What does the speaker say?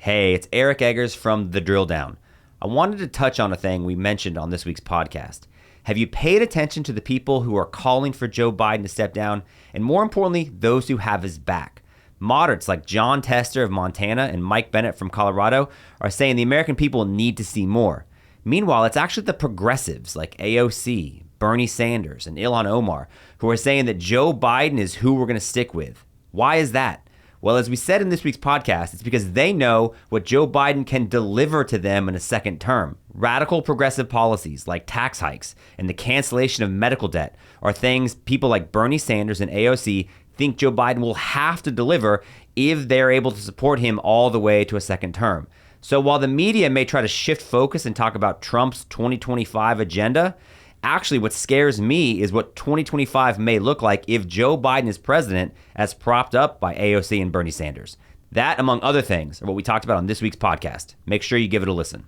Hey, it's Eric Eggers from The Drill Down. I wanted to touch on a thing we mentioned on this week's podcast. Have you paid attention to the people who are calling for Joe Biden to step down, and more importantly, those who have his back? Moderates like John Tester of Montana and Mike Bennett from Colorado are saying the American people need to see more. Meanwhile, it's actually the progressives like AOC, Bernie Sanders, and Ilhan Omar who are saying that Joe Biden is who we're going to stick with. Why is that? Well, as we said in this week's podcast, it's because they know what Joe Biden can deliver to them in a second term. Radical progressive policies like tax hikes and the cancellation of medical debt are things people like Bernie Sanders and AOC think Joe Biden will have to deliver if they're able to support him all the way to a second term. So while the media may try to shift focus and talk about Trump's 2025 agenda, actually, what scares me is what 2025 may look like if Joe Biden is president, as propped up by AOC and Bernie Sanders. That, among other things, are what we talked about on this week's podcast. Make sure you give it a listen.